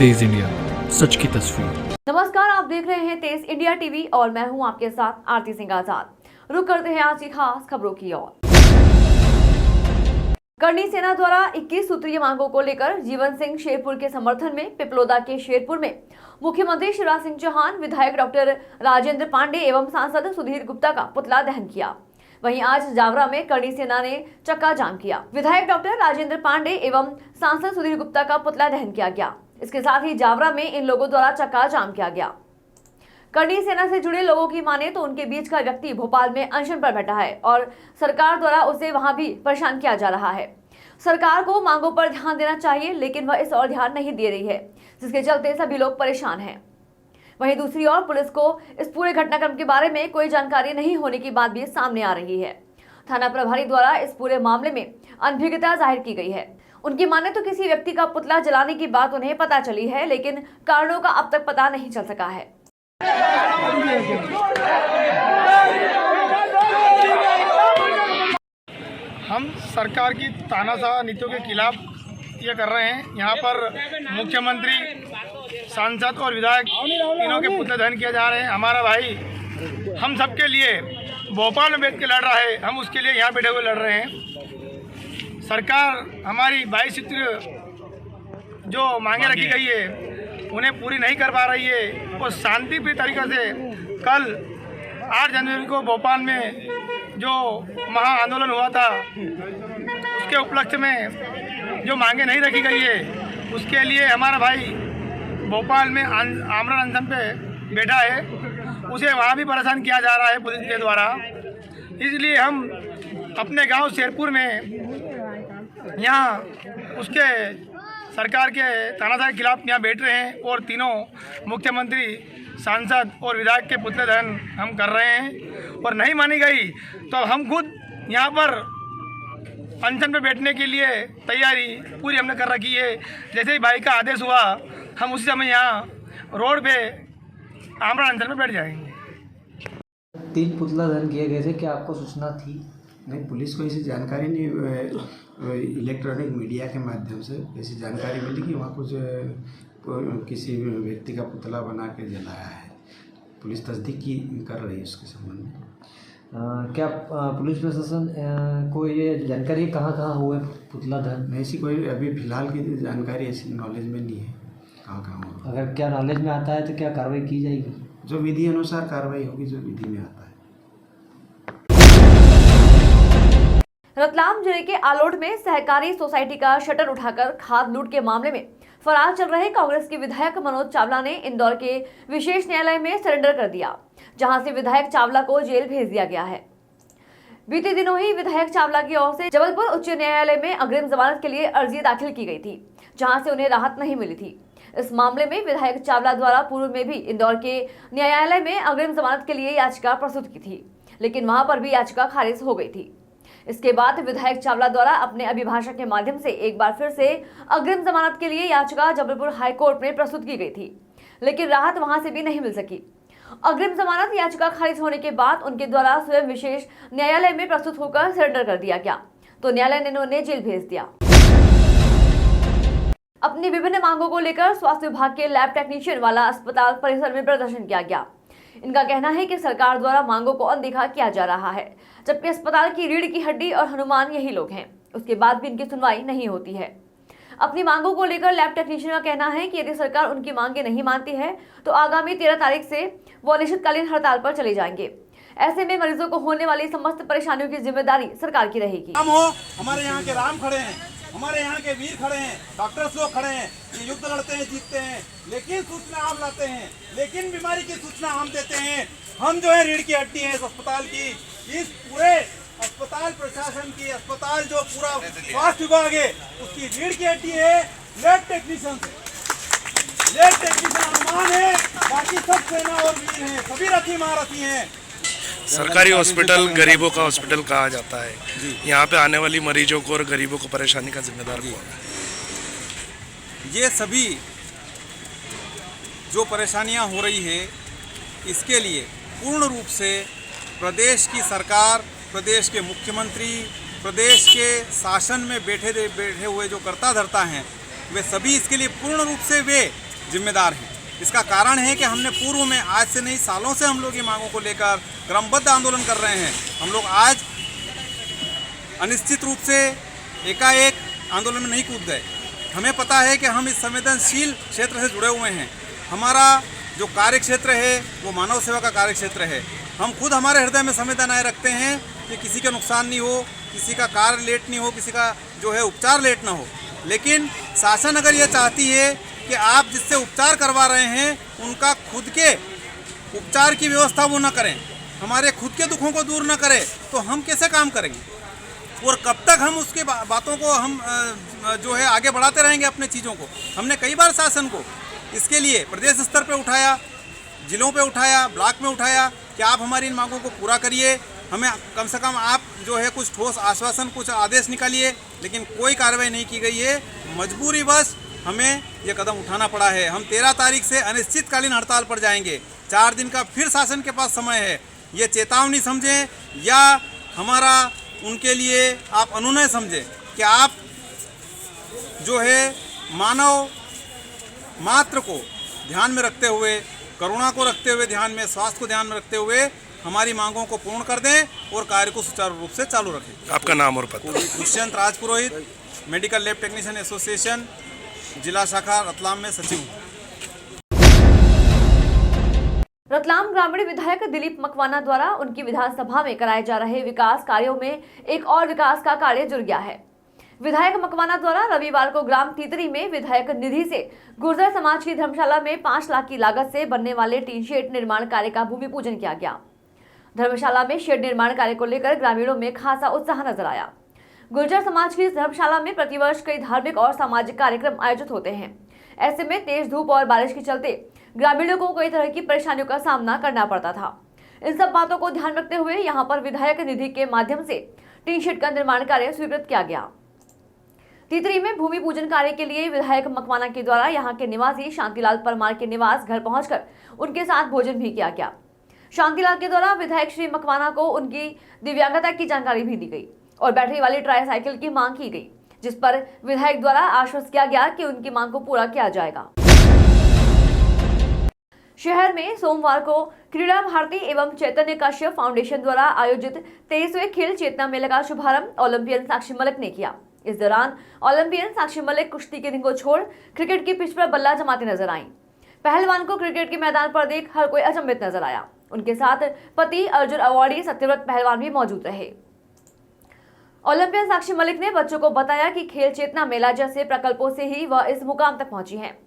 तेज India, सच की तस्वीर। नमस्कार, आप देख रहे हैं तेज इंडिया टीवी और मैं हूं आपके साथ आरती सिंह आजाद। रुक करते हैं आज की खास खबरों की ओर। करणी सेना द्वारा 21 सूत्रीय मांगों को लेकर जीवन सिंह शेरपुर के समर्थन में पिपलोदा के शेरपुर में मुख्यमंत्री शिवराज सिंह चौहान, विधायक डॉक्टर राजेंद्र पांडे एवं सांसद सुधीर गुप्ता का पुतला दहन किया। वहीं आज जावरा में करणी सेना ने चक्का जाम किया। विधायक डॉक्टर राजेंद्र पांडे एवं सांसद सुधीर गुप्ता का पुतला दहन किया गया। इसके साथ ही जावरा में इन लोगों द्वारा चक्का जाम किया गया। करणी सेना से जुड़े लोगों की माने तो उनके बीच का व्यक्ति भोपाल में अनशन पर बैठा है और सरकार द्वारा उसे वहां भी परेशान किया जा रहा है। सरकार को मांगों पर ध्यान देना चाहिए, लेकिन वह इस ओर ध्यान नहीं दे रही है, जिसके चलते सभी लोग परेशान हैं। वहीं दूसरी ओर पुलिस को इस पूरे घटनाक्रम के बारे में कोई जानकारी नहीं होने की बात भी सामने आ रही है। थाना प्रभारी द्वारा इस पूरे मामले में अनभिज्ञता जाहिर की गई है। उनकी माने तो किसी व्यक्ति का पुतला जलाने की बात उन्हें पता चली है, लेकिन कारणों का अब तक पता नहीं चल सका है। हम सरकार की तानाशाह नीतियों के खिलाफ ये कर रहे हैं। यहाँ पर मुख्यमंत्री, सांसद और विधायक तीनों के पुतले दहन किए जा रहे हैं। हमारा भाई हम सबके लिए भोपाल में बैठ के लड़ रहा है, हम उसके लिए यहाँ बैठे हुए लड़ रहे हैं। सरकार हमारी 22 सूत्र जो मांगे रखी गई है उन्हें पूरी नहीं कर पा रही है। और शांतिप्रिय तरीके से कल 8 जनवरी को भोपाल में जो महा आंदोलन हुआ था उसके उपलक्ष्य में जो मांगे नहीं रखी गई है, उसके लिए हमारा भाई भोपाल में आमरण अनशन पे बैठा है। उसे वहाँ भी परेशान किया जा रहा है पुलिस के द्वारा। इसलिए हम अपने गांव शेरपुर में यहाँ उसके सरकार के तानाशाह के खिलाफ यहाँ बैठ रहे हैं और तीनों मुख्यमंत्री, सांसद और विधायक के पुतले दहन हम कर रहे हैं। और नहीं मानी गई तो हम खुद यहाँ पर अनशन पे बैठने के लिए तैयारी पूरी हमने कर रखी है। जैसे ही भाई का आदेश हुआ हम उसी समय यहाँ रोड पे आमरण अनशन पे बैठ जाएंगे। 3 पुतला दहन किए गए थे, क्या आपको सूचना थी? नहीं, पुलिस को ऐसी जानकारी नहीं, इलेक्ट्रॉनिक मीडिया के माध्यम से ऐसी जानकारी मिली कि वहाँ कुछ किसी व्यक्ति का पुतला बना के जलाया है। पुलिस तस्दीक कर रही है उसके संबंध में। क्या पुलिस प्रशासन को ये जानकारी कहाँ हुआ है पुतला दहन? ऐसी कोई अभी फिलहाल की जानकारी ऐसी नॉलेज में नहीं है कहाँ हुआ। अगर क्या नॉलेज में आता है तो क्या कार्रवाई की जाएगी? जो विधि अनुसार कार्रवाई होगी, जो विधि में आता है। रतलाम जिले के आलोट में सहकारी सोसाइटी का शटर उठाकर खाद लूट के मामले में फरार चल रहे कांग्रेस के विधायक मनोज चावला ने इंदौर के विशेष न्यायालय में सरेंडर कर दिया, जहां से विधायक चावला को जेल भेज दिया गया है। बीते दिनों ही विधायक चावला की ओर से जबलपुर उच्च न्यायालय में अग्रिम जमानत के लिए अर्जी दाखिल की गई थी, जहां से उन्हें राहत नहीं मिली थी। इस मामले में विधायक चावला द्वारा पूर्व में भी इंदौर के न्यायालय में अग्रिम जमानत के लिए याचिका प्रस्तुत की थी, लेकिन वहां पर भी याचिका खारिज हो गई थी। इसके बाद विधायक चावला द्वारा अपने अभिभाषक के माध्यम से एक बार फिर से अग्रिम जमानत के लिए याचिका जबलपुर हाई कोर्ट में प्रस्तुत की गई थी, लेकिन राहत वहां से भी नहीं मिल सकी। अग्रिम जमानत याचिका खारिज होने के बाद उनके द्वारा स्वयं विशेष न्यायालय में प्रस्तुत होकर सरेंडर कर दिया गया, तो न्यायालय ने उन्हें जेल भेज दिया। अपनी विभिन्न मांगों को लेकर स्वास्थ्य विभाग के लैब टेक्नीशियन वाला अस्पताल परिसर में प्रदर्शन किया गया। इनका कहना है कि सरकार द्वारा मांगों को अनदेखा किया जा रहा है, जबकि अस्पताल की रीढ़ की हड्डी और हनुमान यही लोग हैं। उसके बाद भी इनकी सुनवाई नहीं होती है। अपनी मांगों को लेकर लैब टेक्नीशियन का कहना है कि यदि सरकार उनकी मांगे नहीं मानती है तो आगामी 13 तारीख से वो अनिश्चितकालीन हड़ताल पर चले जाएंगे। ऐसे में मरीजों को होने वाली समस्त परेशानियों की जिम्मेदारी सरकार की रहेगी। हमारे यहाँ के राम खड़े हैं, हमारे यहाँ के वीर खड़े हैं, डॉक्टर्स लोग खड़े हैं, ये युद्ध लड़ते हैं, जीतते हैं, लेकिन सूचना हम लाते हैं, लेकिन बीमारी की सूचना हम देते हैं। हम जो है रीढ़ की हड्डी है इस अस्पताल की, इस पूरे अस्पताल प्रशासन की, अस्पताल जो पूरा स्वास्थ्य विभाग है उसकी रीढ़ की हड्डी है लैब टेक्नीशियन से। लैब टेक्नीशियन अनुमान है, बाकी सब सेना और वीर हैं, सभी रथी महारथी हैं। सरकारी हॉस्पिटल गरीबों का हॉस्पिटल कहा जाता है। यहाँ पे आने वाली मरीजों को और गरीबों को परेशानी का जिम्मेदार कौन है? ये सभी जो परेशानियाँ हो रही है इसके लिए पूर्ण रूप से प्रदेश की सरकार, प्रदेश के मुख्यमंत्री, प्रदेश के शासन में बैठे हुए जो कर्ता धर्ता हैं वे सभी इसके लिए पूर्ण रूप से वे जिम्मेदार हैं। इसका कारण है कि हमने पूर्व में, आज से नहीं सालों से हम लोग ये मांगों को लेकर क्रमबद्ध आंदोलन कर रहे हैं। हम लोग आज अनिश्चित रूप से एकाएक आंदोलन में नहीं कूद गए। हमें पता है कि हम इस संवेदनशील क्षेत्र से जुड़े हुए हैं। हमारा जो कार्य क्षेत्र है वो मानव सेवा का कार्य क्षेत्र है। हम खुद हमारे हृदय में संवेदनाएं रखते हैं कि किसी का नुकसान नहीं हो, किसी का कार्य लेट नहीं हो, किसी का जो है उपचार लेट ना हो। लेकिन शासन अगर ये चाहती है कि आप जिससे उपचार करवा रहे हैं उनका खुद के उपचार की व्यवस्था वो ना करें, हमारे खुद के दुखों को दूर ना करें, तो हम कैसे काम करेंगे? और कब तक हम उसके बातों को हम जो है आगे बढ़ाते रहेंगे अपने चीज़ों को? हमने कई बार शासन को इसके लिए प्रदेश स्तर पे उठाया, जिलों पे उठाया, ब्लॉक में उठाया कि आप हमारी इन मांगों को पूरा करिए, हमें कम से कम आप जो है कुछ ठोस आश्वासन, कुछ आदेश निकालिए, लेकिन कोई कार्रवाई नहीं की गई है। मजबूरी बस हमें ये कदम उठाना पड़ा है। हम 13 तारीख से अनिश्चितकालीन हड़ताल पर जाएंगे। 4 दिन का फिर शासन के पास समय है। ये चेतावनी समझें या हमारा उनके लिए आप अनुनय समझें कि आप जो है मानव मात्र को ध्यान में रखते हुए, करुणा को रखते हुए ध्यान में, स्वास्थ्य को ध्यान में रखते हुए हमारी मांगों को पूर्ण कर दें और कार्य को सुचारू रूप से चालू रखें। आपका नाम और पता? दुष्यंत राजपुरोहित, मेडिकल लैब टेक्नीशियन एसोसिएशन, जिला शाखा रतलाम में सचिव हूँ। रतलाम ग्रामीण विधायक दिलीप मकवाना द्वारा उनकी विधानसभा में कराए जा रहे विकास कार्यों में एक और विकास का कार्य जुड़ गया है। विधायक मकवाना द्वारा रविवार को ग्राम तीतरी में विधायक निधि से गुर्जर समाज की धर्मशाला में 5 लाख की लागत से बनने वाले टीन शेड निर्माण कार्य का भूमि पूजन किया गया। धर्मशाला में शेड निर्माण कार्य को लेकर ग्रामीणों में खासा उत्साह नजर आया। गुर्जर समाज की धर्मशाला में प्रतिवर्ष कई धार्मिक और सामाजिक कार्यक्रम आयोजित होते हैं। ऐसे में तेज धूप और बारिश के चलते ग्रामीणों को कई तरह की परेशानियों का सामना करना पड़ता था। इन सब बातों को ध्यान रखते हुए यहाँ पर विधायक निधि के माध्यम से टीन शेड का निर्माण कार्य स्वीकृत किया गया। तीतरी में भूमि पूजन कार्य के लिए विधायक मकवाना के द्वारा यहाँ के निवासी शांतिलाल परमार के निवास घर पहुंचकर उनके साथ भोजन भी किया गया। शांतिलाल के द्वारा विधायक श्री मकवाना को उनकी दिव्यांगता की जानकारी भी दी गई और बैटरी वाली ट्राईसाइकिल की मांग की गई, जिस पर विधायक द्वारा आश्वस्त किया गया कि उनकी मांग को पूरा किया जाएगा। शहर में सोमवार को क्रीड़ा भारती एवं चैतन्य कश्यप फाउंडेशन द्वारा आयोजित 23वें खेल चेतना मेले का शुभारंभ ओलंपियन साक्षी मलिक ने किया। इस दौरान ओलंपियन साक्षी मलिक कुश्ती के रिंग को छोड़ क्रिकेट की पिच पर बल्ला जमाते नजर आईं। पहलवान को क्रिकेट के मैदान पर देख हर कोई अचंभित नजर आया। उनके साथ पति अर्जुन अवार्डी सत्यव्रत पहलवान भी मौजूद रहे। ओलंपियन साक्षी मलिक ने बच्चों को बताया कि खेल चेतना मेला जैसे प्रकल्पों से ही वह इस मुकाम तक पहुंची हैं।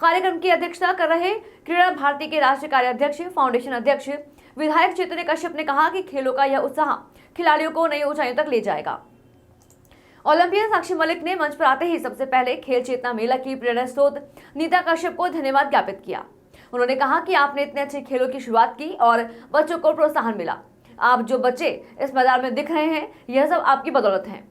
कार्यक्रम की अध्यक्षता कर रहे क्रीड़ा भारती के राष्ट्रीय कार्याध्यक्ष फाउंडेशन अध्यक्ष विधायक चैतन्य कश्यप ने कहा कि खेलों का यह उत्साह खिलाड़ियों को नई ऊंचाइयों तक ले जाएगा। ओलंपियन साक्षी मलिक ने मंच पर आते ही सबसे पहले खेल चेतना मेला की प्रेरणा स्रोत नीता कश्यप को धन्यवाद ज्ञापित किया। उन्होंने कहा कि आपने इतने अच्छे खेलों की शुरुआत की और बच्चों को प्रोत्साहन मिला। आप जो बच्चे इस मैदान में दिख रहे हैं, यह सब आपकी बदौलत है।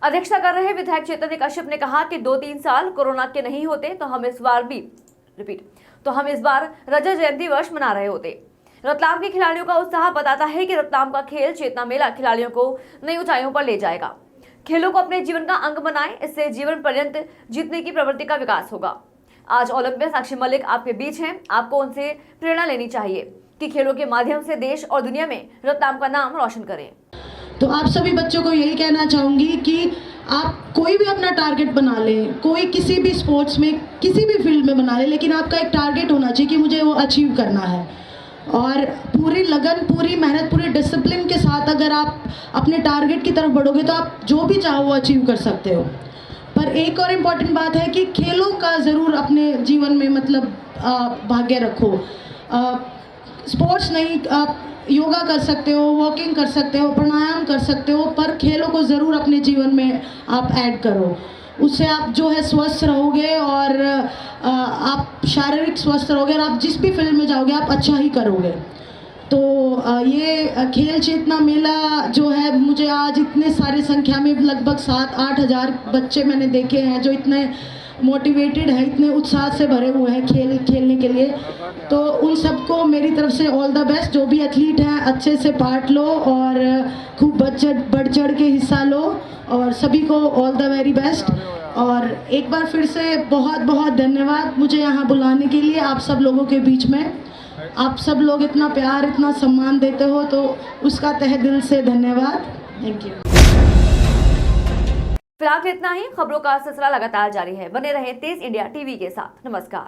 अध्यक्षता कर रहे विधायक चैतन्य कश्यप ने कहा कि 2-3 साल कोरोना के नहीं होते तो हम इस बार रजत जयंती वर्ष मना रहे होते। रतलाम के खिलाड़ियों का उत्साह बताता है कि रतलाम का खेल चेतना मेला खिलाड़ियों को नई ऊंचाइयों पर ले जाएगा। खेलों को अपने जीवन का अंग बनाएं, इससे जीवन पर्यंत जीतने की प्रवृत्ति का विकास होगा। आज ओलंपियन साक्षी मलिक आपके बीच हैं। आपको उनसे प्रेरणा लेनी चाहिए कि खेलों के माध्यम से देश और दुनिया में रतलाम का नाम रोशन करें। तो आप सभी बच्चों को यही कहना चाहूँगी कि आप कोई भी अपना टारगेट बना लें, कोई किसी भी स्पोर्ट्स में, किसी भी फील्ड में बना लें, लेकिन आपका एक टारगेट होना चाहिए कि मुझे वो अचीव करना है। और पूरी लगन, पूरी मेहनत, पूरी डिसिप्लिन के साथ अगर आप अपने टारगेट की तरफ बढ़ोगे तो आप जो भी चाहो वो अचीव कर सकते हो। पर एक और इम्पॉर्टेंट बात है कि खेलों का ज़रूर अपने जीवन में मतलब भाग्य रखो। स्पोर्ट्स नहीं, आप योगा कर सकते हो, वॉकिंग कर सकते हो, प्राणायाम कर सकते हो, पर खेलों को ज़रूर अपने जीवन में आप ऐड करो। उससे आप जो है स्वस्थ रहोगे और आप शारीरिक स्वस्थ रहोगे और आप जिस भी फील्ड में जाओगे आप अच्छा ही करोगे। तो ये खेल चेतना मेला जो है, मुझे आज इतने सारे संख्या में लगभग 7-8 हज़ार बच्चे मैंने देखे हैं जो इतने मोटिवेटेड है, इतने उत्साह से भरे हुए हैं खेलने के लिए। तो उन सबको मेरी तरफ से ऑल द बेस्ट। जो भी एथलीट हैं अच्छे से पार्ट लो और खूब बढ़ चढ़ के हिस्सा लो और सभी को ऑल द वेरी बेस्ट। और एक बार फिर से बहुत बहुत धन्यवाद मुझे यहाँ बुलाने के लिए, आप सब लोगों के बीच में। आप सब लोग इतना प्यार इतना सम्मान देते हो तो उसका तहे दिल से धन्यवाद। Thank you. फिलहाल इतना ही। खबरों का सिलसिला लगातार जारी है, बने रहे तेज इंडिया टीवी के साथ। नमस्कार।